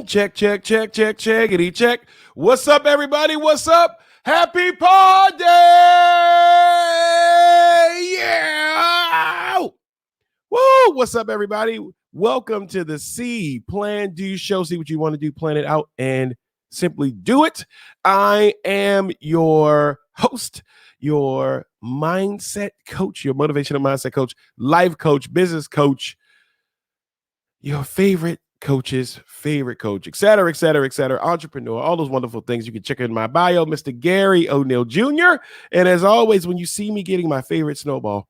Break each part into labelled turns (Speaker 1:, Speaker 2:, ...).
Speaker 1: Check, check, check, check, checkity, check. What's up, everybody? What's up? Happy Pod Day! Yeah! Woo! What's up, everybody? Welcome to the See.Plan.Do show. See what you want to do, plan it out, and simply do it. I am your host, your mindset coach, your motivational mindset coach, life coach, business coach, your favorite coach's favorite coach, et cetera, entrepreneur, all those wonderful things. You can check in my bio, Mr. Garry O'Neal Jr. And as always, when you see me getting my favorite snowball,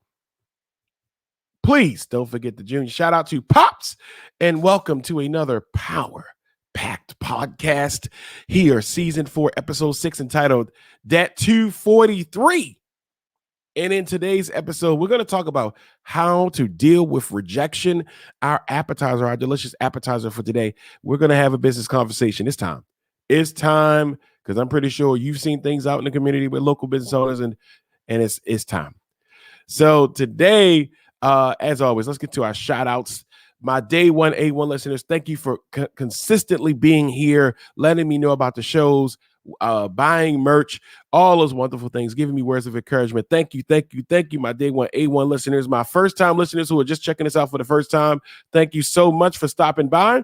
Speaker 1: please don't forget the junior. Shout out to Pops and welcome to another power-packed podcast here, season 4, episode 6, entitled That 243. And in today's episode, we're going to talk about how to deal with rejection. Our appetizer, our delicious appetizer for today. We're going to have a business conversation. It's time. It's time because I'm pretty sure you've seen things out in the community with local business owners, and it's time. So today, as always, let's get to our shout outs. My day one A1 listeners, thank you for consistently being here, letting me know about the shows, buying merch, all those wonderful things, giving me words of encouragement. Thank you, my day one A1 listeners, my first time listeners who are just checking this out for the first time. Thank you so much for stopping by.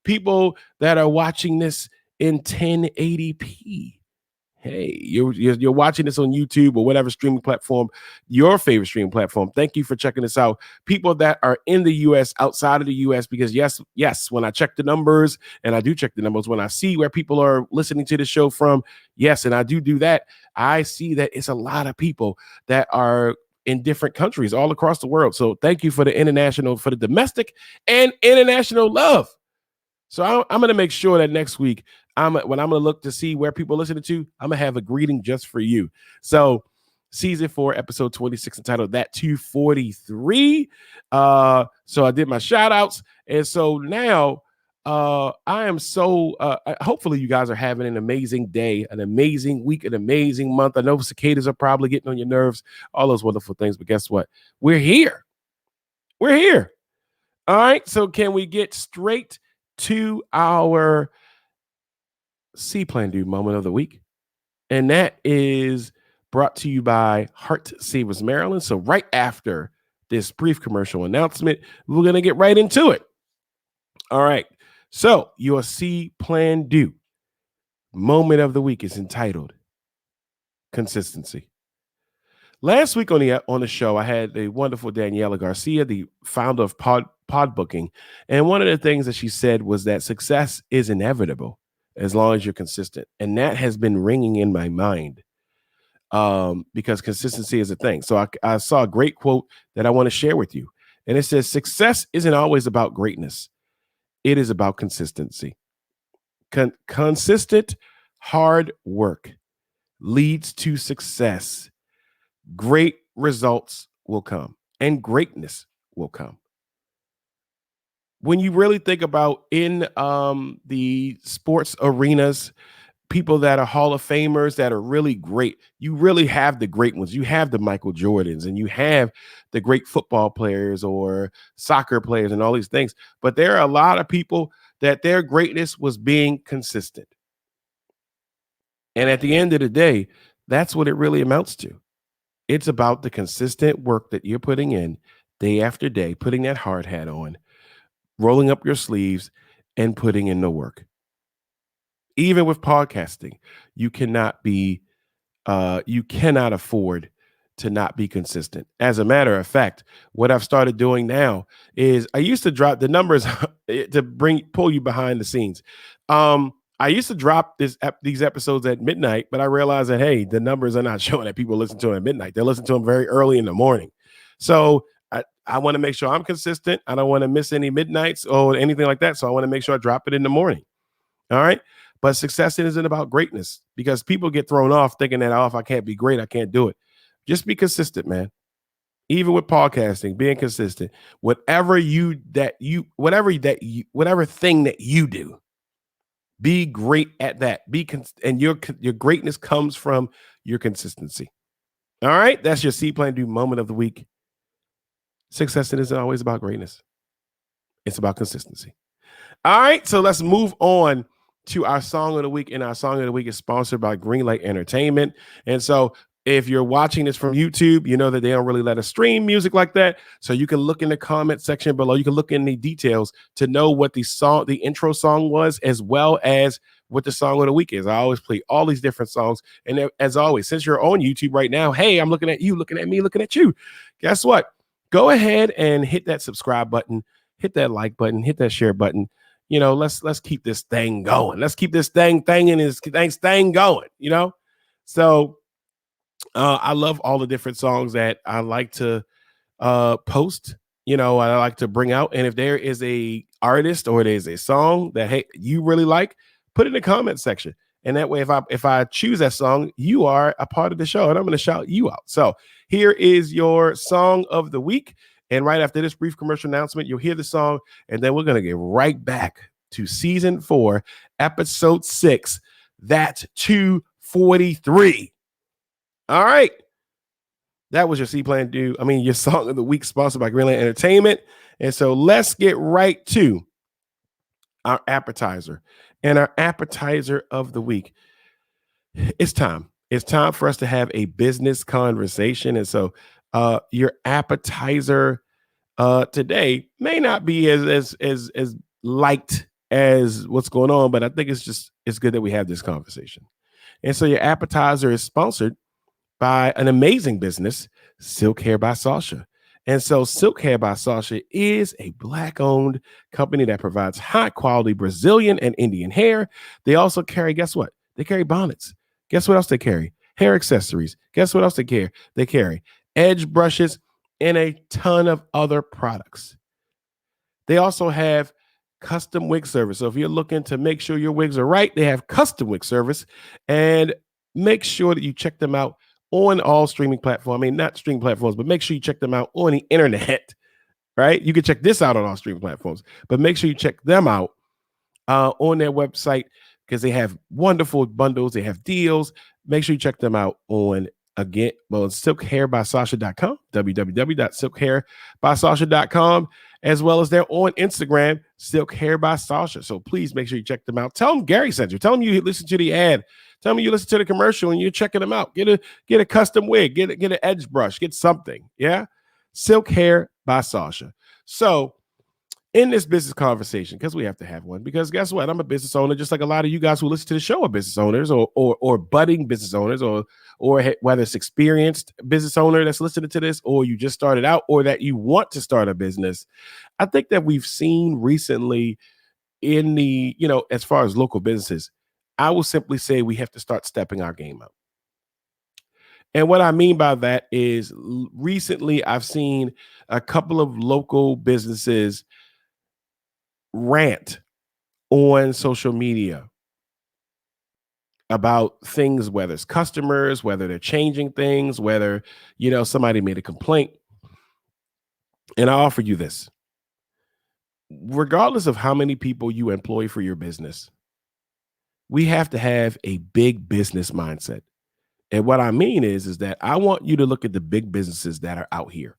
Speaker 1: People that are watching this in 1080p. Hey, you're watching this on YouTube or whatever streaming platform, your favorite streaming platform. Thank you for checking this out. People that are in the U.S., outside of the U.S., because yes, when I check the numbers, and I do check the numbers, when I see where people are listening to the show from, yes, and I do that, I see that it's a lot of people that are in different countries all across the world. So thank you for the international, for the domestic and international love. So I'm going to make sure that next week, when I'm going to look to see where people are listening to, I'm going to have a greeting just for you. So season 4, episode 26, entitled That 243. So I did my shout outs. And so now I am so, hopefully you guys are having an amazing day, an amazing week, an amazing month. I know cicadas are probably getting on your nerves, all those wonderful things. But guess what? We're here. We're here. All right. So can we get straight to our See.Plan.Do moment of the week? And that is brought to you by Heart Savers Maryland. So right after this brief commercial announcement, we're going to get right into it. All right. So your See.Plan.Do moment of the week is entitled Consistency. Last week on the show, I had the wonderful Daniela Garcia, the founder of Pod Booking. And one of the things that she said was that success is inevitable as long as you're consistent. And that has been ringing in my mind because consistency is a thing. So I saw a great quote that I want to share with you. And it says, success isn't always about greatness. It is about consistency. Consistent hard work leads to success. Great results will come and greatness will come. When you really think about in the sports arenas, people that are Hall of Famers that are really great, you really have the great ones. You have the Michael Jordans and you have the great football players or soccer players and all these things. But there are a lot of people that their greatness was being consistent. And at the end of the day, that's what it really amounts to. It's about the consistent work that you're putting in day after day, putting that hard hat on, rolling up your sleeves, and putting in the work. Even with podcasting, you cannot afford to not be consistent. As a matter of fact, what I've started doing now is I used to drop the numbers to pull you behind the scenes. I used to drop these episodes at midnight, but I realized that, hey, the numbers are not showing that people listen to them at midnight. They listen to them very early in the morning. So I want to make sure I'm consistent. I don't want to miss any midnights or anything like that. So I want to make sure I drop it in the morning. All right. But success isn't about greatness because people get thrown off thinking that, if I can't be great, I can't do it. Just be consistent, man. Even with podcasting, being consistent, whatever thing that you do, be great at that. And your greatness comes from your consistency. All right. That's your See.Plan.Do moment of the week. Success isn't always about greatness. It's about consistency. All right, so let's move on to our song of the week. And our song of the week is sponsored by Greenlight Entertainment. And so if you're watching this from YouTube, you know that they don't really let us stream music like that. So you can look in the comment section below. You can look in the details to know what the intro song was, as well as what the song of the week is. I always play all these different songs. And as always, since you're on YouTube right now, hey, I'm looking at you, looking at me, looking at you. Guess what? Go ahead and hit that subscribe button, hit that like button, hit that share button. Let's keep this thing going. Let's keep this thing going. So I love all the different songs that I like to post. I like to bring out. And if there is a artist or there's a song that hey you really like, put it in the comment section. And that way, if I choose that song, you are a part of the show, and I'm going to shout you out. So here is your song of the week. And right after this brief commercial announcement, you'll hear the song, and then we're going to get right back to season 4, episode 6. That's 243. All right. That was your See.Plan.Do. Your song of the week, sponsored by Greenlight Entertainment. And so let's get right to our appetizer. And our appetizer of the week. It's time. It's time for us to have a business conversation. And so your appetizer today may not be as liked as what's going on, but I think it's good that we have this conversation. And so your appetizer is sponsored by an amazing business, Silk Hair by Sasha. And so Silk Hair by Sasha is a Black-owned company that provides high-quality Brazilian and Indian hair. They also carry, guess what? They carry bonnets. Guess what else they carry? Hair accessories. Guess what else they carry? They carry edge brushes and a ton of other products. They also have custom wig service. So if you're looking to make sure your wigs are right, they have custom wig service. And make sure that you check them out on all streaming platforms. Not streaming platforms, but make sure you check them out on the internet, right? You can check this out on all streaming platforms, but make sure you check them out on their website, because they have wonderful bundles. They have deals. Make sure you check them out on silkhairbysasha.com, www.silkhairbysasha.com, as well as they're on Instagram, Silk Hair by Sasha. So please make sure you check them out. Tell them Gary sent you. Tell them you listen to the ad. Tell me you listen to the commercial and you're checking them out. Get a custom wig, get an edge brush, get something. Yeah. Silk Hair by Sasha. So in this business conversation, because we have to have one, because guess what? I'm a business owner, just like a lot of you guys who listen to the show are business owners or budding business owners, or whether it's experienced business owner that's listening to this, or you just started out, or that you want to start a business. I think that we've seen recently in the, as far as local businesses, I will simply say we have to start stepping our game up. And what I mean by that is recently I've seen a couple of local businesses rant on social media about things, whether it's customers, whether they're changing things, whether, somebody made a complaint. And I offer you this. Regardless of how many people you employ for your business, we have to have a big business mindset. And what I mean is that I want you to look at the big businesses that are out here.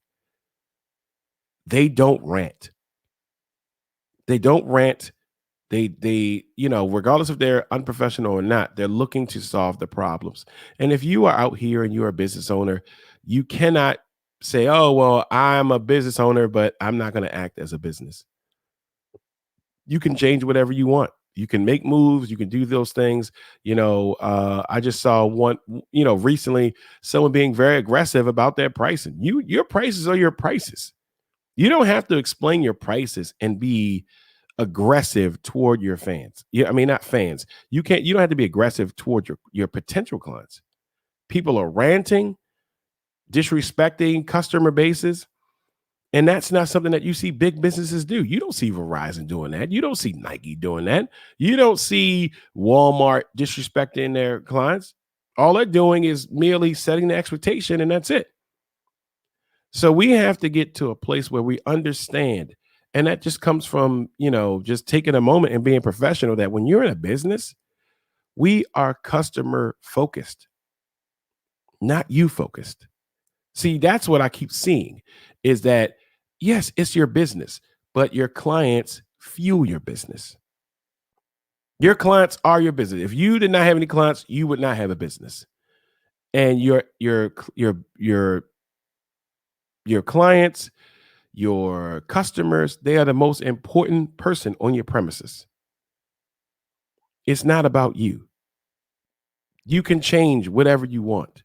Speaker 1: They don't rant. They don't rant. They, regardless if they're unprofessional or not, they're looking to solve the problems. And if you are out here and you're a business owner, you cannot say, oh, well, I'm a business owner, but I'm not going to act as a business. You can change whatever you want. You can make moves. You can do those things. I just saw one, recently, someone being very aggressive about their pricing. Your prices are your prices. You don't have to explain your prices and be aggressive toward your fans. Not fans. You don't have to be aggressive toward your potential clients. People are ranting, disrespecting customer bases. And that's not something that you see big businesses do. You don't see Verizon doing that. You don't see Nike doing that. You don't see Walmart disrespecting their clients. All they're doing is merely setting the expectation, and that's it. So we have to get to a place where we understand. And that just comes from, just taking a moment and being professional, that when you're in a business, we are customer focused, not you focused. See, that's what I keep seeing, is that, yes, it's your business, but your clients fuel your business. Your clients are your business. If you did not have any clients, you would not have a business. And your clients, your customers, they are the most important person on your premises. It's not about you. You can change whatever you want.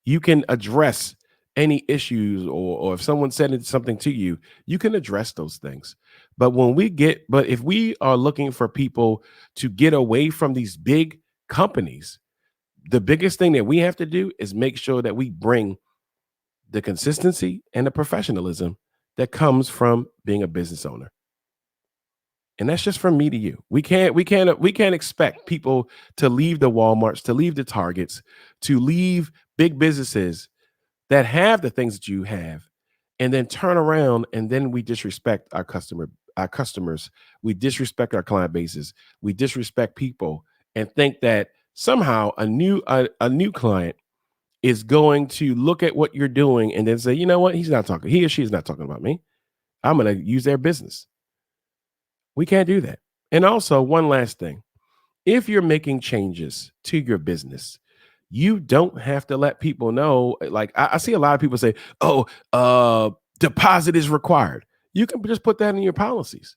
Speaker 1: You can address any issues, or if someone said something to you, you can address those things. But if we are looking for people to get away from these big companies, the biggest thing that we have to do is make sure that we bring the consistency and the professionalism that comes from being a business owner. And that's just from me to you. We can't expect people to leave the Walmarts, to leave the Targets, to leave big businesses that have the things that you have, and then turn around and then we disrespect our customers, we disrespect our client bases, we disrespect people, and think that somehow a new client is going to look at what you're doing and then say, you know what, he or she is not talking about me. I'm going to use their business. We can't do that. And also, one last thing, if you're making changes to your business, you don't have to let people know. Like I see a lot of people say, "Oh, deposit is required." You can just put that in your policies.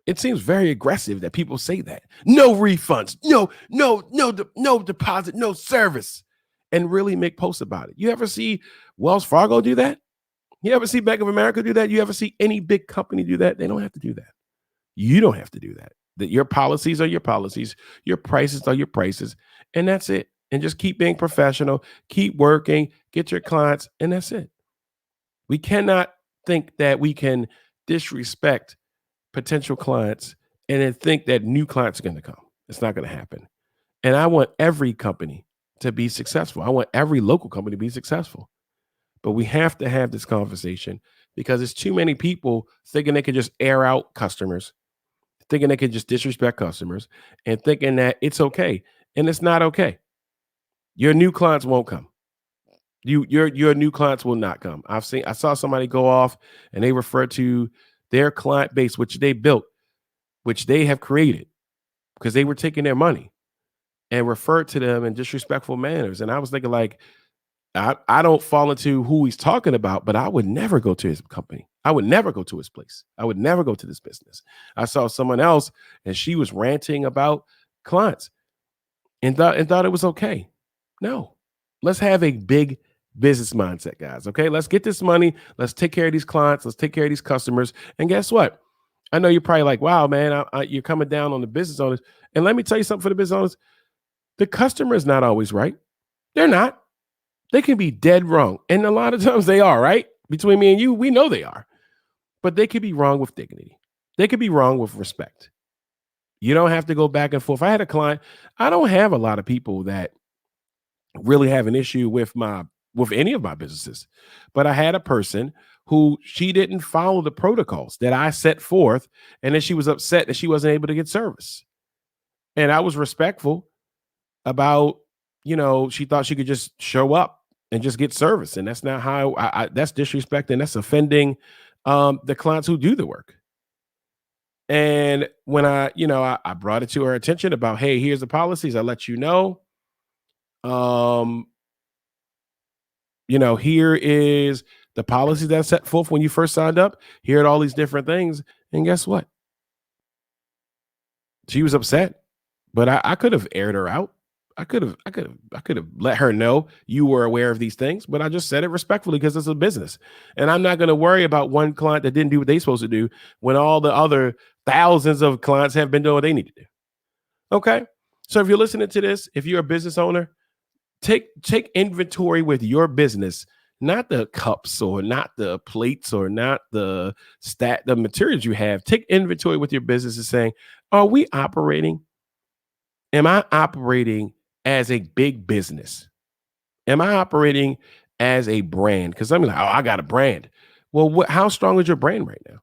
Speaker 1: It seems very aggressive that people say that. No refunds, no deposit, no service, and really make posts about it. You ever see Wells Fargo do that? You ever see Bank of America do that? You ever see any big company do that? They don't have to do that. You don't have to do that. That your policies are your policies, your prices are your prices, and that's it. And just keep being professional, keep working, get your clients, and that's it. We cannot think that we can disrespect potential clients and then think that new clients are going to come. It's not going to happen. And I want every company to be successful. I want every local company to be successful. But we have to have this conversation because it's too many people thinking they can just air out customers, thinking they can just disrespect customers, and thinking that it's okay. And it's not okay. Your new clients won't come. Your new clients will not come. I saw somebody go off and they refer to their client base, which they built, which they have created, because they were taking their money, and referred to them in disrespectful manners. And I was thinking, like, I don't fall into who he's talking about, but I would never go to his company. I would never go to his place. I would never go to this business. I saw someone else and she was ranting about clients and thought it was okay. No, let's have a big business mindset, guys. Okay, let's get this money. Let's take care of these clients. Let's take care of these customers. And guess what? I know you're probably like, wow, man, you're coming down on the business owners. And let me tell you something for the business owners. The customer is not always right. They're not. They can be dead wrong. And a lot of times they are, right? Between me and you, we know they are. But they could be wrong with dignity. They could be wrong with respect. You don't have to go back and forth. I had a client, I don't have a lot of people that really have an issue with any of my businesses. But I had a person who she didn't follow the protocols that I set forth, and then she was upset that she wasn't able to get service. And I was respectful about, she thought she could just show up and just get service. And that's not how that's disrespect, and that's offending the clients who do the work. And when I brought it to her attention about, hey, here's the policies. I let you know. Here is the policies that set forth when you first signed up. Here are all these different things. And guess what? She was upset, but I could have aired her out. I could have let her know you were aware of these things, but I just said it respectfully because it's a business. And I'm not going to worry about one client that didn't do what they're supposed to do when all the other thousands of clients have been doing what they need to do. Okay. So if you're listening to this, if you're a business owner, take inventory with your business, not the cups or not the plates or not the materials you have. Take inventory with your business and saying, are we operating? Am I operating as a big business? Am I operating as a brand? Because I'm like, oh, I got a brand. Well, how strong is your brand right now?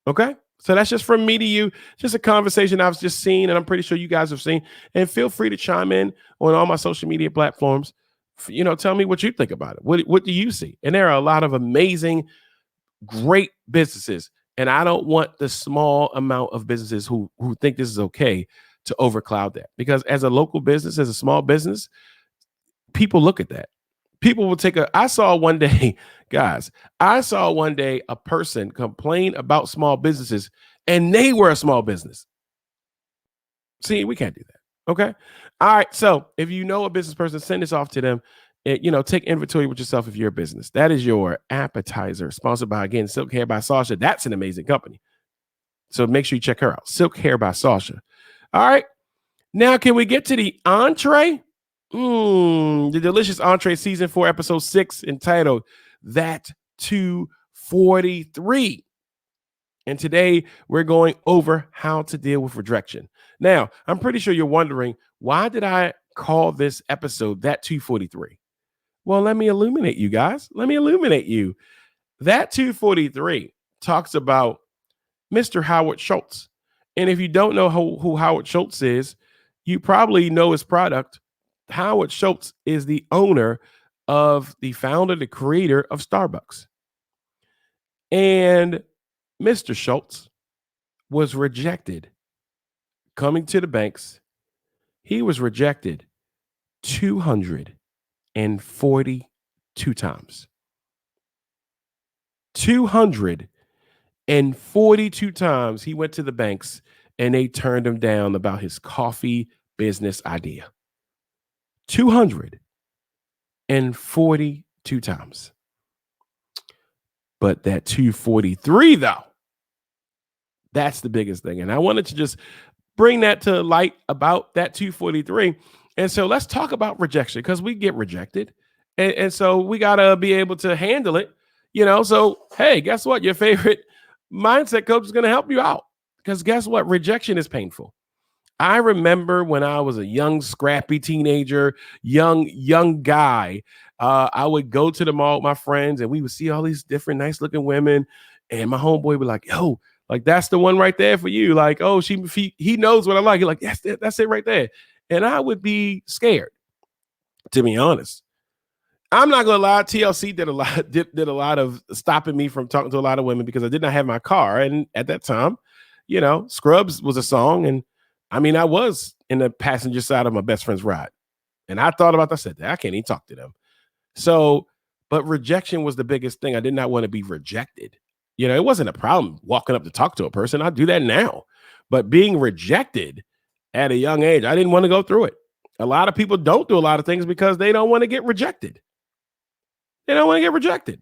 Speaker 1: Okay. So that's just from me to you, just a conversation I've just seen, and I'm pretty sure you guys have seen. And feel free to chime in on all my social media platforms. Tell me what you think about it. What do you see? And there are a lot of amazing, great businesses And I don't want the small amount of businesses who think this is okay to overcloud that. Because as a local business, as a small business, people look at that. People will take I saw one day, guys, I saw one day a person complain about small businesses and they were a small business. See, we can't do that. Okay. All right. So if you know a business person, send this off to them. Take inventory with yourself if you're a business. That is your appetizer, sponsored by, again, Silk Hair by Sasha. That's an amazing company. So make sure you check her out. Silk Hair by Sasha. All right. Now, can we get to the entree? The delicious entree, season 4, episode 6, entitled That 243. And today we're going over how to deal with rejection. Now, I'm pretty sure you're wondering, why did I call this episode That 243? Well, let me illuminate you guys. Let me illuminate you. That 243 talks about Mr. Howard Schultz. And if you don't know who Howard Schultz is, you probably know his product. Howard Schultz is the owner of the founder, the creator of Starbucks. And Mr. Schultz was rejected coming to the banks. He was rejected 242 times. 242 times he went to the banks and they turned him down about his coffee business idea. 242 times. But that 243, though, that's the biggest thing. And I wanted to just bring that to light about that 243. And so let's talk about rejection, because we get rejected. And so we got to be able to handle it. So, hey, guess what? Your favorite mindset coach is going to help you out, because guess what? Rejection is painful. I remember when I was a young, scrappy teenager, young guy, I would go to the mall with my friends and we would see all these different nice looking women. And my homeboy would be like, yo, like, that's the one right there for you. Like, oh, he knows what I like. He's like, yes, that's it right there. And I would be scared, to be honest. I'm not gonna lie. TLC did a lot of stopping me from talking to a lot of women because I did not have my car. And at that time, Scrubs was a song. And I mean, I was in the passenger side of my best friend's ride. And I thought about that. I said, I can't even talk to them. So, but rejection was the biggest thing. I did not want to be rejected. It wasn't a problem walking up to talk to a person. I do that now. But being rejected at a young age, I didn't want to go through it. A lot of people don't do a lot of things because they don't want to get rejected. They don't want to get rejected.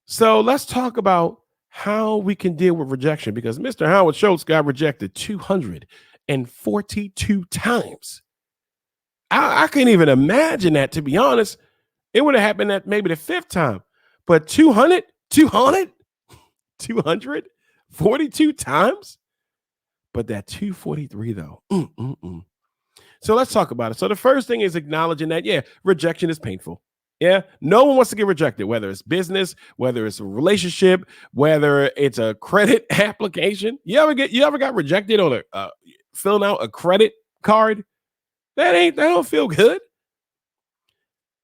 Speaker 1: So let's talk about how we can deal with rejection, because Mr. Howard Schultz got rejected 242 times. I couldn't even imagine that, to be honest. It would have happened at maybe the 5th time, but 242 times. But that 243 though. So let's talk about it. So the first thing is acknowledging that, rejection is painful. Yeah, no one wants to get rejected, whether it's business, whether it's a relationship, whether it's a credit application. You ever got rejected on filling out a credit card? That don't feel good.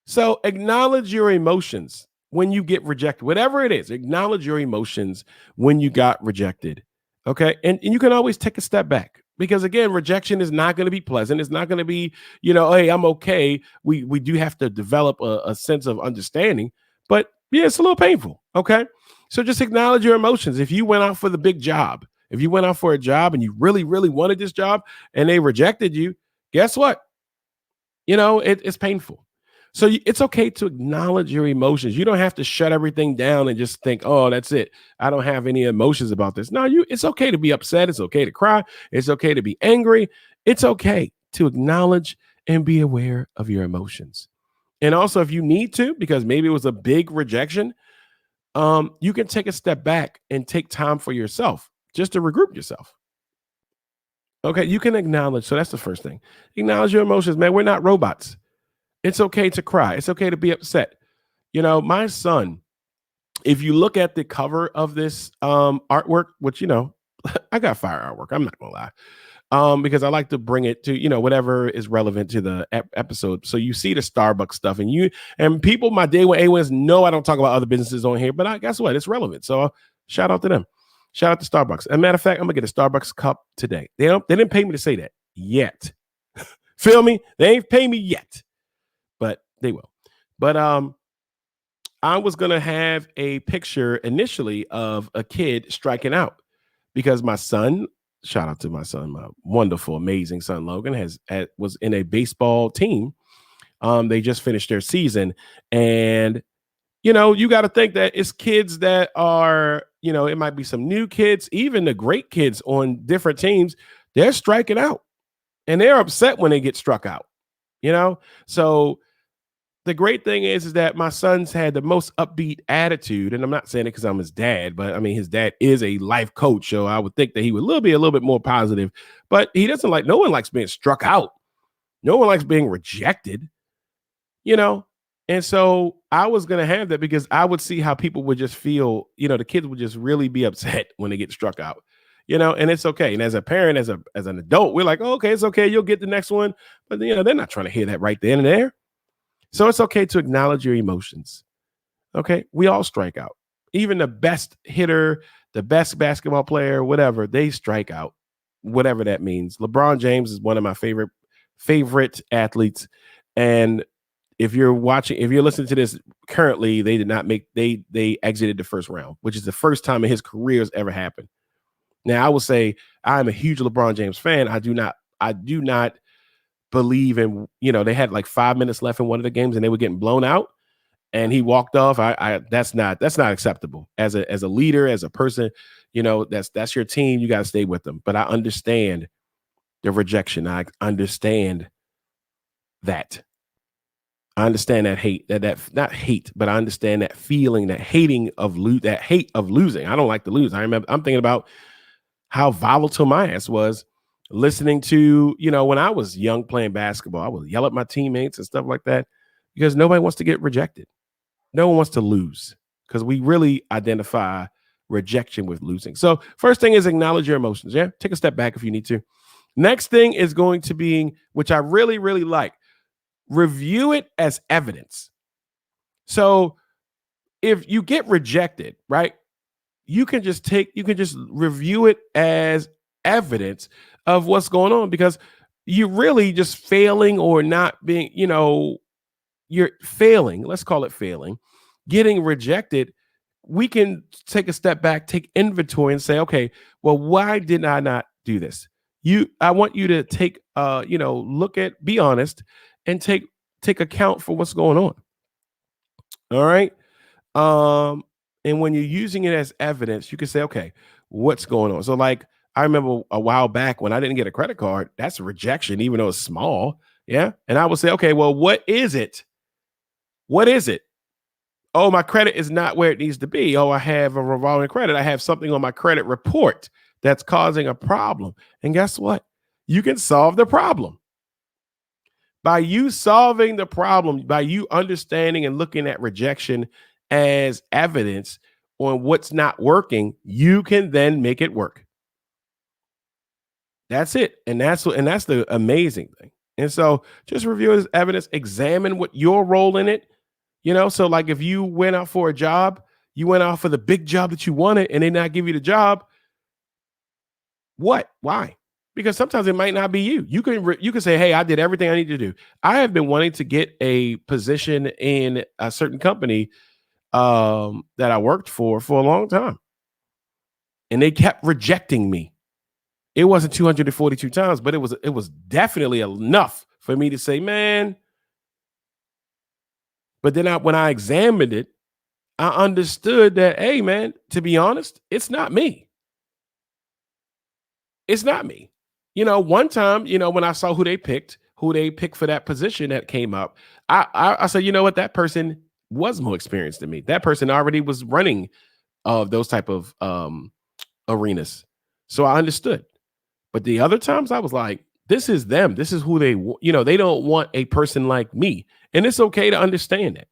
Speaker 1: So acknowledge your emotions when you get rejected, whatever it is. Acknowledge your emotions when you got rejected. Okay, and you can always take a step back. Because again, rejection is not going to be pleasant. It's not going to be, hey, I'm okay. We do have to develop a sense of understanding, but it's a little painful. Okay. So just acknowledge your emotions. If you went out for the big job, if you went out for a job and you really, really wanted this job and they rejected you, guess what? It's painful. So it's okay to acknowledge your emotions. You don't have to shut everything down and just think, oh, that's it. I don't have any emotions about this. No, it's okay to be upset. It's okay to cry. It's okay to be angry. It's okay to acknowledge and be aware of your emotions. And also, if you need to, because maybe it was a big rejection, you can take a step back and take time for yourself, just to regroup yourself. Okay, you can acknowledge. So that's the first thing. Acknowledge your emotions, man. We're not robots. It's okay to cry. It's okay to be upset. My son, if you look at the cover of this artwork, which, I got fire artwork. I'm not going to lie. Because I like to bring it to, whatever is relevant to the episode. So you see the Starbucks stuff and people, my day one A1s know I don't talk about other businesses on here, but guess what? It's relevant. So shout out to them. Shout out to Starbucks. As a matter of fact, I'm gonna get a Starbucks cup today. They didn't pay me to say that yet. Feel me? They ain't pay me yet, but they will. But I was gonna have a picture initially of a kid striking out because my son, shout out to my son, my wonderful, amazing son Logan, was in a baseball team. They just finished their season, and you got to think that it's kids that are, it might be some new kids, even the great kids on different teams. They're striking out, and they're upset when they get struck out. So the great thing is that my son's had the most upbeat attitude, and I'm not saying it because I'm his dad, but I mean his dad is a life coach, so I would think that he would be a little bit more positive. But he doesn't like. No one likes being struck out. No one likes being rejected. And so I was gonna have that because I would see how people would just feel. The kids would just really be upset when they get struck out. And it's okay. And as a parent, as an adult, we're like, oh, okay, it's okay. You'll get the next one. But they're not trying to hear that right then and there. So it's okay to acknowledge your emotions. Okay. We all strike out. Even the best hitter, the best basketball player, whatever, they strike out, whatever that means. LeBron James is one of my favorite athletes. And if you're listening to this currently, they did not they exited the first round, which is the first time in his career has ever happened. Now, I will say I'm a huge LeBron James fan. I do not believe in, they had like 5 minutes left in one of the games and they were getting blown out and he walked off. That's not acceptable as a leader, as a person, that's your team. You got to stay with them. But I understand the rejection. I understand that. I understand that hate, that not hate, but I understand that feeling, that hate of losing. I don't like to lose. I'm thinking about how volatile my ass was listening to, when I was young playing basketball, I would yell at my teammates and stuff like that because nobody wants to get rejected. No one wants to lose because we really identify rejection with losing. So first thing is acknowledge your emotions. Yeah. Take a step back if you need to. Next thing is going to be, which I really, really like, review it as evidence. So if you get rejected, right, you can just review it as evidence of what's going on because you're really just failing or not being, you're failing. Let's call it failing, getting rejected. We can take a step back, take inventory and say, okay, well, why did I not do this? I want you to take, be honest and take account for what's going on. All right. And when you're using it as evidence, you can say, okay, what's going on? So like, I remember a while back when I didn't get a credit card, that's a rejection, even though it's small. Yeah. And I would say, okay, well, what is it? What is it? Oh, my credit is not where it needs to be. Oh, I have a revolving credit. I have something on my credit report that's causing a problem. And guess what? You can solve the problem. By you solving the problem, by you understanding and looking at rejection as evidence on what's not working, you can then make it work. That's it. And that's the amazing thing. And so just review it as evidence, examine what your role in it, so like if you went out for a job, you went out for the big job that you wanted and they not give you the job. What? Why? Because sometimes it might not be you. You can say, hey, I did everything I need to do. I have been wanting to get a position in a certain company that I worked for a long time. And they kept rejecting me. It wasn't 242 times, but it was definitely enough for me to say, man. But then when I examined it, I understood that, hey, man, to be honest, it's not me. It's not me. One time, when I saw who they picked for that position that came up, I said, you know what, that person was more experienced than me. That person already was running those type of arenas. So I understood. But the other times I was like, this is them. This is who they, they don't want a person like me. And it's okay to understand that.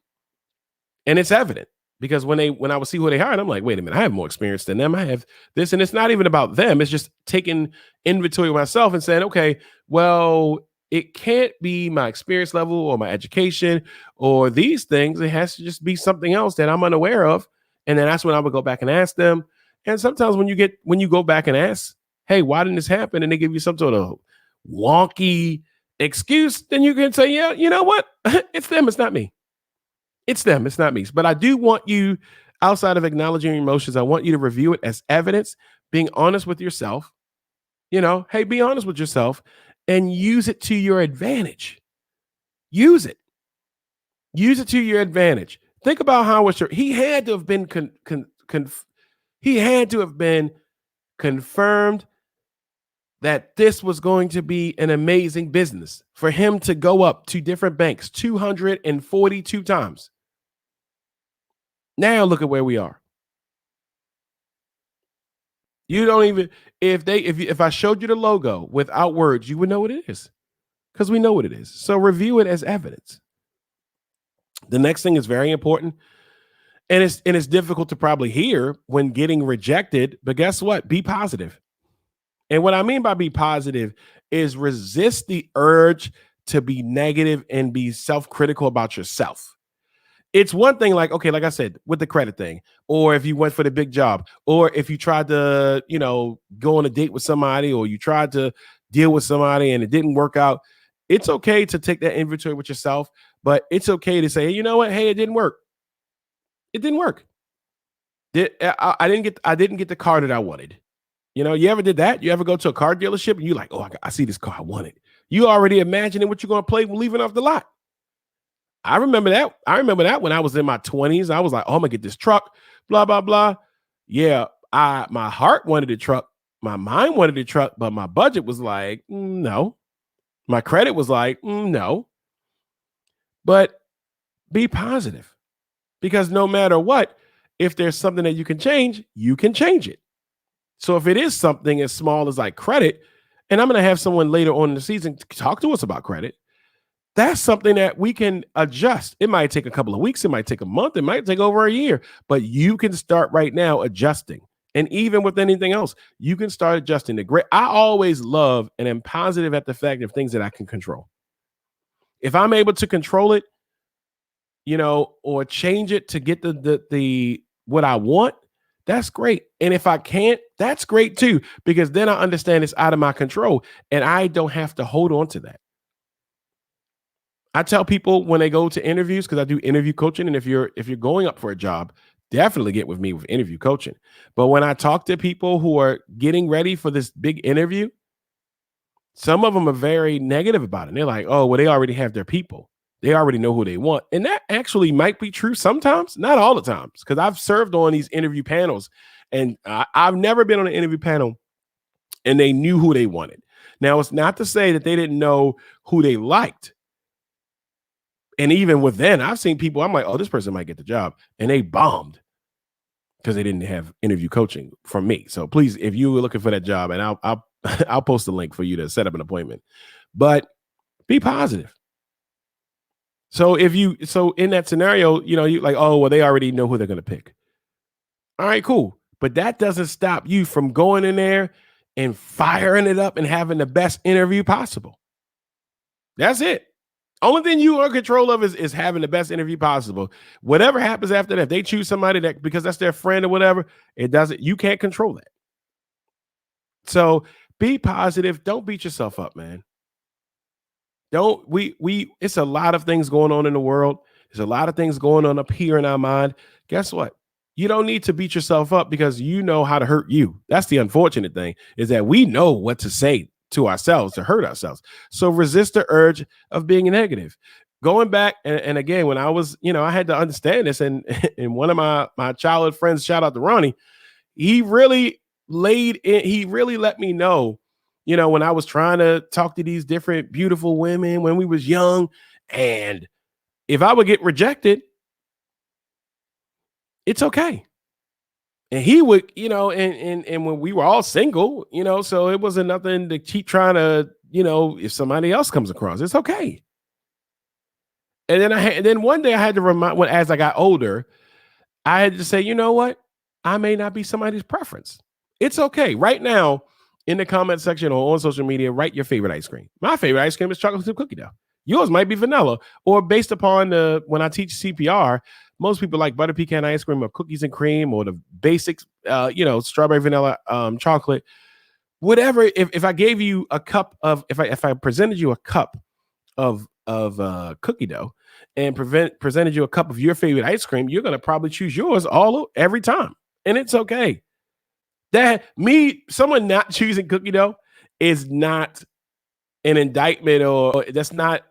Speaker 1: And it's evident. Because when I would see who they hired, I'm like, wait a minute, I have more experience than them. I have this, and it's not even about them. It's just taking inventory of myself and saying, okay, well, it can't be my experience level or my education or these things. It has to just be something else that I'm unaware of. And then that's when I would go back and ask them. And sometimes when you go back and ask, hey, why didn't this happen? And they give you some sort of wonky excuse, then you can say, yeah, you know what? It's them, it's not me. It's them, it's not me. But I do want you, outside of acknowledging your emotions, I want you to review it as evidence, being honest with yourself. Hey, be honest with yourself and use it to your advantage. Use it. Use it to your advantage. Think about how much he had to have been he had to have been confirmed that this was going to be an amazing business for him to go up to different banks 242 times. Now look at where we are. You don't even if I showed you the logo without words, you would know what it is, because we know what it is. So review it as evidence. The next thing is very important, and it's difficult to probably hear when getting rejected, but guess what? Be positive. And what I mean by be positive is resist the urge to be negative and be self-critical about yourself. It's one thing, like, okay, like I said, with the credit thing, or if you went for the big job, or if you tried to, go on a date with somebody, or you tried to deal with somebody and it didn't work out. It's okay to take that inventory with yourself, but it's okay to say, hey, you know what? Hey, it didn't work. It didn't work. I didn't get the car that I wanted. You ever did that? You ever go to a car dealership and you're like, oh, I see this car I wanted. You already imagining what you're going to play leaving off the lot. I remember that when I was in my 20s. I was like, oh, I'm gonna get this truck, blah, blah, blah. Yeah, my heart wanted a truck, my mind wanted a truck, but my budget was like, no. My credit was like, no. But be positive, because no matter what, if there's something that you can change it. So if it is something as small as like credit, and I'm going to have someone later on in the season talk to us about credit, that's something that we can adjust. It might take a couple of weeks. It might take a month. It might take over a year, but you can start right now adjusting. And even with anything else, you can start adjusting. I always love and am positive at the fact of things that I can control. If I'm able to control it, or change it to get the what I want, that's great. And if I can't, that's great too, because then I understand it's out of my control and I don't have to hold on to that. I tell people when they go to interviews, because I do interview coaching, and if you're going up for a job, definitely get with me with interview coaching. But when I talk to people who are getting ready for this big interview, some of them are very negative about it. They're like, oh, well, they already have their people. They already know who they want. And that actually might be true sometimes, not all the times, because I've served on these interview panels, and I've never been on an interview panel and they knew who they wanted. Now, it's not to say that they didn't know who they liked. And even with then, I've seen people, I'm like, oh, this person might get the job, and they bombed because they didn't have interview coaching from me. So please, if you were looking for that job, and I'll I'll post a link for you to set up an appointment, but be positive. So in that scenario, you like, oh, well, they already know who they're going to pick. All right, cool. But that doesn't stop you from going in there and firing it up and having the best interview possible. That's it. Only thing you are in control of is having the best interview possible. Whatever happens after that, if they choose somebody that because that's their friend or whatever, you can't control that. So be positive. Don't beat yourself up, man. It's a lot of things going on in the world. There's a lot of things going on up here in our mind. Guess what? You don't need to beat yourself up because you know how to hurt you. That's the unfortunate thing, is that we know what to say to ourselves to hurt ourselves. So resist the urge of being negative. Going back, and again, when I was, I had to understand this, and one of my childhood friends, shout out to Ronnie, he really let me know, when I was trying to talk to these different beautiful women when we was young, and if I would get rejected, it's okay. And he would, and when we were all single, so it wasn't nothing to keep trying to, if somebody else comes across, it's okay. And then one day I had to remind, as I got older, I had to say, you know what? I may not be somebody's preference. It's okay. Right now, in the comment section or on social media, write your favorite ice cream. My favorite ice cream is chocolate chip cookie dough. Yours might be vanilla, or based upon when I teach CPR, most people like butter pecan ice cream or cookies and cream or the basics, strawberry vanilla chocolate, whatever. If I gave you a cup of, if I presented you a cup of cookie dough and presented you a cup of your favorite ice cream, you're gonna probably choose yours every time, and it's okay. Someone not choosing cookie dough is not an indictment, or that's not,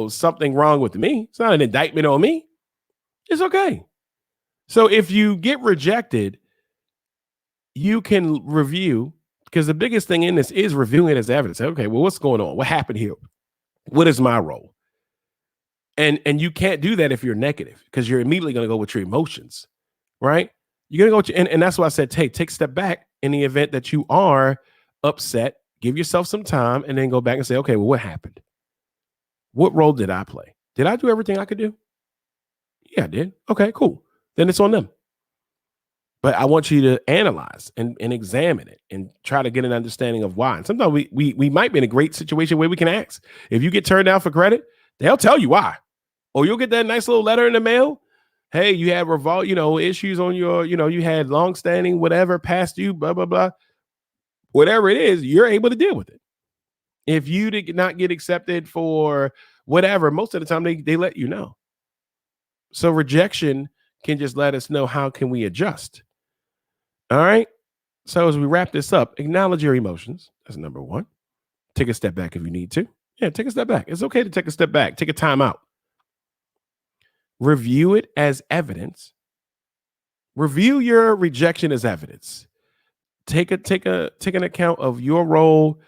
Speaker 1: something wrong with me. It's not an indictment on me. It's okay. So if you get rejected, you can review, because the biggest thing in this is reviewing it as evidence. Okay, well, what's going on? What happened here? What is my role? And you can't do that if you're negative, because you're immediately going to go with your emotions, right? You're going to go, and that's why I said, take a step back in the event that you are upset. Give yourself some time and then go back and say, okay, well, what happened? What role did I play? Did I do everything I could do? Yeah, I did. Okay, cool. Then it's on them. But I want you to analyze and examine it and try to get an understanding of why. And sometimes we might be in a great situation where we can ask. If you get turned down for credit, they'll tell you why. Or you'll get that nice little letter in the mail. Hey, you had issues on your, you had longstanding, whatever, past due, blah, blah, blah. Whatever it is, you're able to deal with it. If you did not get accepted for whatever, most of the time they let you know. So rejection can just let us know, how can we adjust? All right. So as we wrap this up, acknowledge your emotions. That's number one. Take a step back if you need to. Yeah, take a step back. It's okay to take a step back. Take a time out. Review it as evidence. Review your rejection as evidence. Take an account of your role.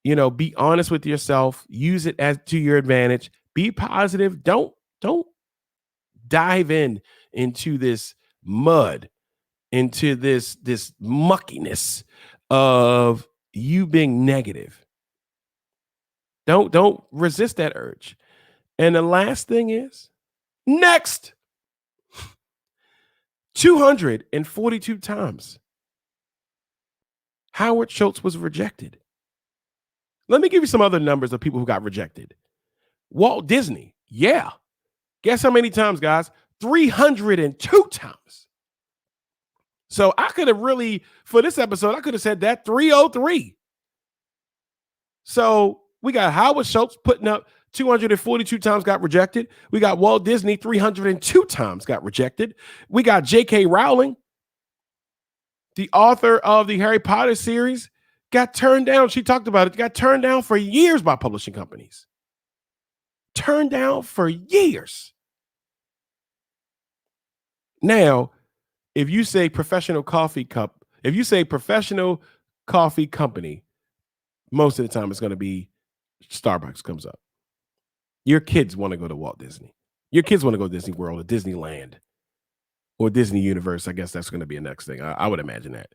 Speaker 1: Be honest with yourself. Use it as to your advantage. Be positive. Don't dive into this mud, into this muckiness of you being negative. Don't resist that urge. And the last thing is, next 242 times Howard Schultz was rejected. Let me give you some other numbers of people who got rejected. Walt Disney, yeah. Guess how many times, guys? 302 times. So I could have really, for this episode, I could have said that 303. So we got Howard Schultz putting up 242 times got rejected. We got Walt Disney 302 times got rejected. We got J.K. Rowling, the author of the Harry Potter series, got turned down. She talked about it. Got turned down for years by publishing companies. Turned down for years. Now, if you say professional coffee company, most of the time it's going to be Starbucks comes up. Your kids want to go to Walt Disney. Your kids want to go to Disney World or Disneyland or Disney Universe. I guess that's going to be the next thing. I would imagine that.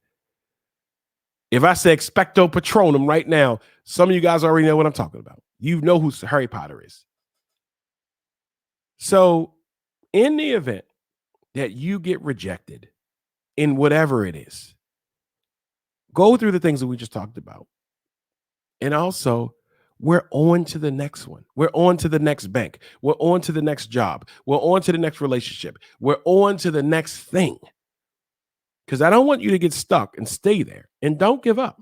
Speaker 1: If I say Expecto Patronum right now, some of you guys already know what I'm talking about. You know who Harry Potter is. So in the event that you get rejected in whatever it is, go through the things that we just talked about. And also, we're on to the next one. We're on to the next bank. We're on to the next job. We're on to the next relationship. We're on to the next thing. Because I don't want you to get stuck and stay there. And don't give up.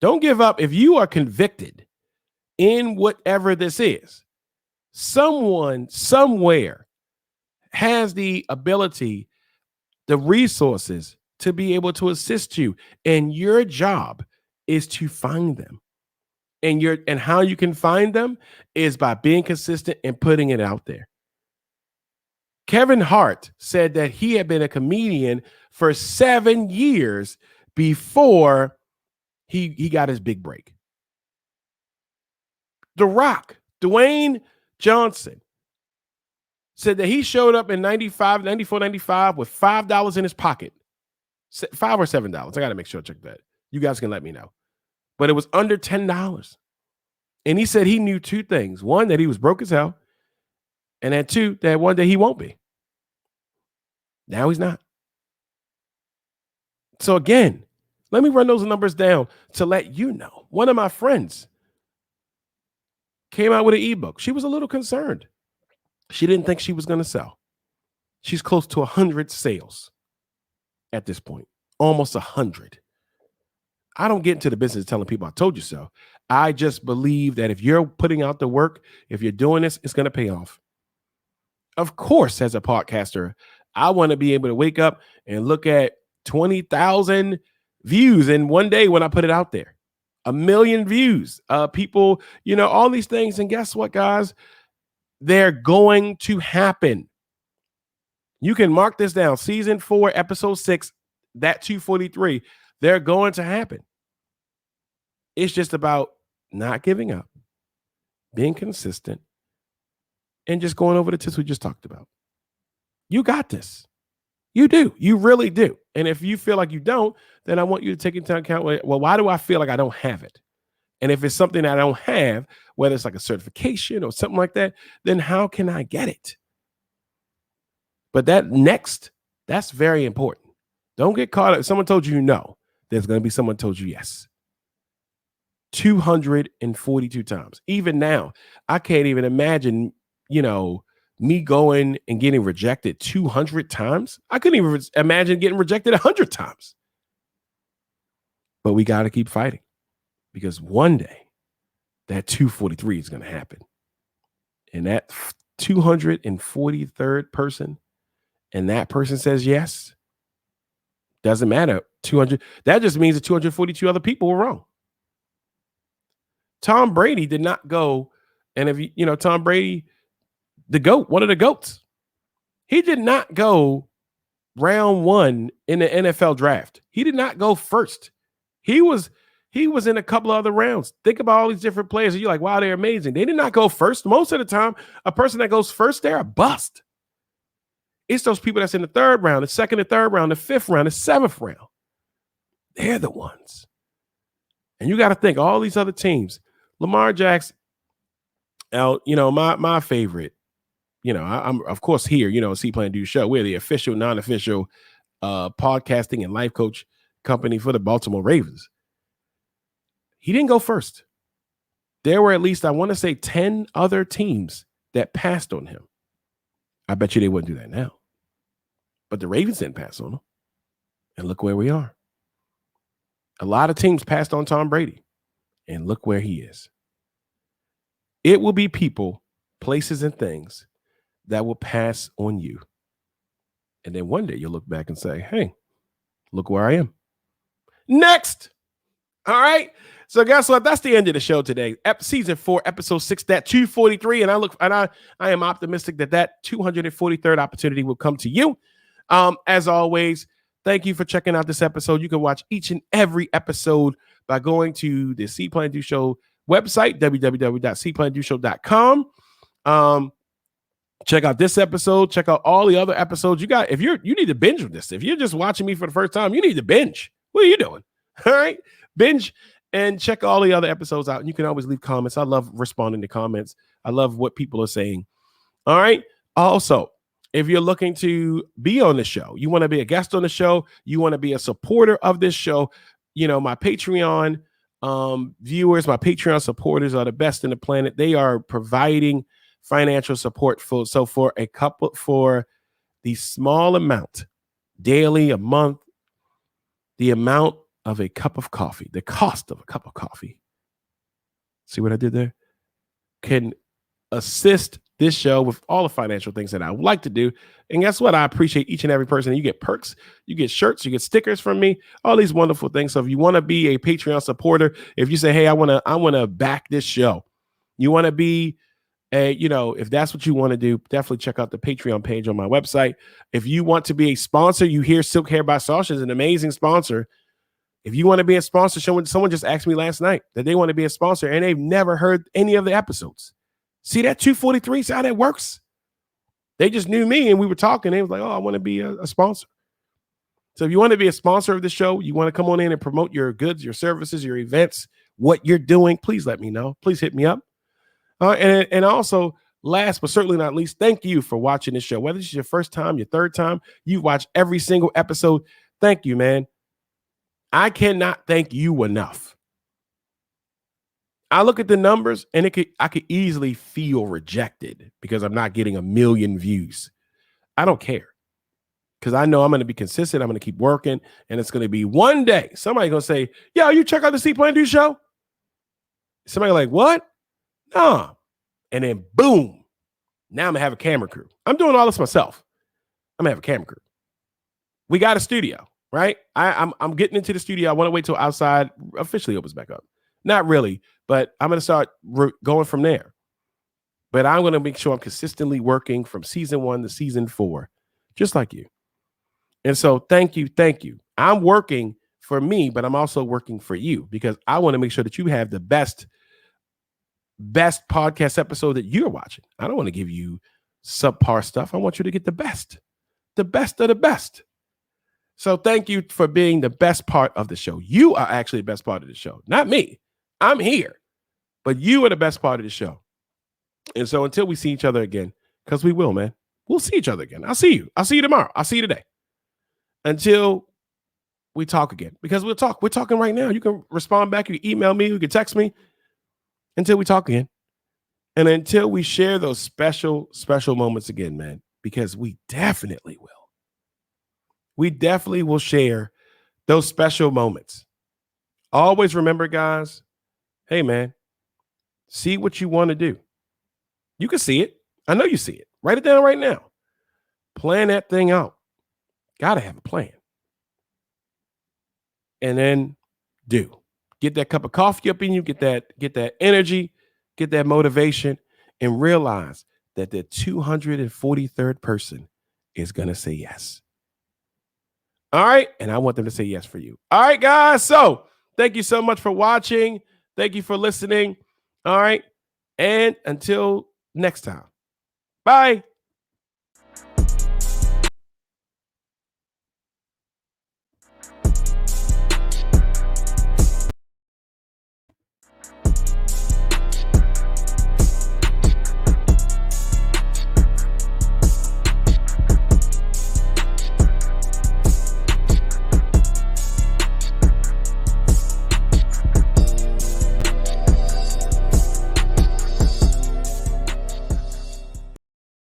Speaker 1: Don't give up if you are convicted in whatever this is. Someone somewhere has the ability, the resources to be able to assist you. And your job is to find them. And how you can find them is by being consistent and putting it out there. Kevin Hart said that he had been a comedian for 7 years before he got his big break. The Rock, Dwayne Johnson, said that he showed up in 94, 95 with $5 in his pocket. $5 or $7. I got to make sure I check that. You guys can let me know. But it was under $10. And he said he knew two things. One, that he was broke as hell. And then two, that one day he won't be. Now he's not. So again, let me run those numbers down to let you know. One of my friends came out with an ebook. She was a little concerned. She didn't think she was going to sell. She's close to 100 sales at this point, almost 100. I don't get into the business of telling people I told you so. I just believe that if you're putting out the work, if you're doing this, it's going to pay off. Of course, as a podcaster, I want to be able to wake up and look at 20,000 views in one day when I put it out there. 1 million views, people, all these things. And guess what, guys? They're going to happen. You can mark this down. Season 4, episode 6, that 243, they're going to happen. It's just about not giving up, being consistent, and just going over the tips we just talked about. You got this. You do. You really do. And if you feel like you don't, then I want you to take into account, well, why do I feel like I don't have it? And if it's something that I don't have, whether it's like a certification or something like that, then how can I get it? But that's very important. Don't get caught up. If someone told you no, there's going to be someone told you yes. 242 times. Even now, I can't even imagine, me going and getting rejected 200 times. I couldn't even imagine getting rejected 100 times. But we got to keep fighting, because one day that 243 is going to happen. And that 243rd person, and that person says yes, doesn't matter. 200. That just means that 242 other people were wrong. Tom Brady did not go, and if Tom Brady, the GOAT, one of the GOATs, he did not go round 1 in the NFL draft. He did not go first. He was in a couple of other rounds. Think about all these different players, and you're like, wow, they're amazing. They did not go first. Most of the time, a person that goes first, they're a bust. It's those people that's in the 3rd round, the 2nd and 3rd round, the 5th round, the 7th round. They're the ones. And you got to think, all these other teams. Lamar Jackson, my favorite, I'm of course here, See.Plan.Do show. We're the official, non-official podcasting and life coach company for the Baltimore Ravens. He didn't go first. There were at least, I want to say, 10 other teams that passed on him. I bet you they wouldn't do that now. But the Ravens didn't pass on him. And look where we are. A lot of teams passed on Tom Brady. And look where he is. It will be people, places, and things that will pass on you. And then one day you'll look back and say, hey, look where I am. Next. All right. So guess what? That's the end of the show today. Season 4, episode 6, that 243. And I am optimistic that 243rd opportunity will come to you. As always, thank you for checking out this episode. You can watch each and every episode by going to the See.Plan.Do show website, www.see.planddoshow.com. Check out this episode. Check out all the other episodes you got. You need to binge with this. If you're just watching me for the first time, you need to binge. What are you doing? All right, binge and check all the other episodes out. And you can always leave comments. I love responding to comments. I love what people are saying. All right. Also, if you're looking to be on the show, you want to be a guest on the show, you want to be a supporter of this show, my Patreon viewers, my Patreon supporters are the best in the planet. They are providing financial support for the small amount, daily, a month, the amount of a cup of coffee, the cost of a cup of coffee. See what I did there? Can assist this show with all the financial things that I would like to do. And guess what? I appreciate each and every person. You get perks, you get shirts, you get stickers from me, all these wonderful things. So if you want to be a Patreon supporter, if you say, hey, I want to back this show, you want to be if that's what you want to do, definitely check out the Patreon page on my website. If you want to be a sponsor, you hear Silk Hair by Sasha is an amazing sponsor. If you want to be a sponsor, someone just asked me last night that they want to be a sponsor and they've never heard any of the episodes. See that 243? See how that works? They just knew me and we were talking. They was like, oh, I want to be a sponsor. So if you want to be a sponsor of the show, you want to come on in and promote your goods, your services, your events, what you're doing, please let me know. Please hit me up. And also, last but certainly not least, thank you for watching this show. Whether it's your first time, your third time, you watch every single episode. Thank you, man. I cannot thank you enough. I look at the numbers and I could easily feel rejected because I'm not getting 1 million views. I don't care because I know I'm going to be consistent. I'm going to keep working, and it's going to be one day somebody's going to say, "Yo, you check out the See.Plan.Do show?" Somebody like, "What?" Nah. And then boom, now I'm going to have a camera crew. I'm doing all this myself. I'm going to have a camera crew. We got a studio, right? I'm getting into the studio. I want to wait till outside officially opens back up. Not really, but I'm going to start going from there. But I'm going to make sure I'm consistently working from season 1 to season 4, just like you. And so thank you. Thank you. I'm working for me, but I'm also working for you because I want to make sure that you have the best podcast episode that you're watching. I don't want to give you subpar stuff. I want you to get the best of the best. So thank you for being the best part of the show. You are actually the best part of the show, not me. I'm here, but you are the best part of the show. And so until we see each other again, because we will, man, we'll see each other again. I'll see you. I'll see you tomorrow. I'll see you today. Until we talk again, because we'll talk. We're talking right now. You can respond back. You can email me. You can text me until we talk again. And until we share those special moments again, man, because we definitely will. We definitely will share those special moments. Always remember, guys, hey, man, see what you want to do. You can see it. I know you see it. Write it down right now. Plan that thing out. Got to have a plan. And then do. Get that cup of coffee up in you. Get that energy. Get that motivation. And realize that the 243rd person is going to say yes. All right. And I want them to say yes for you. All right, guys. So thank you so much for watching. Thank you for listening. All right. And until next time. Bye.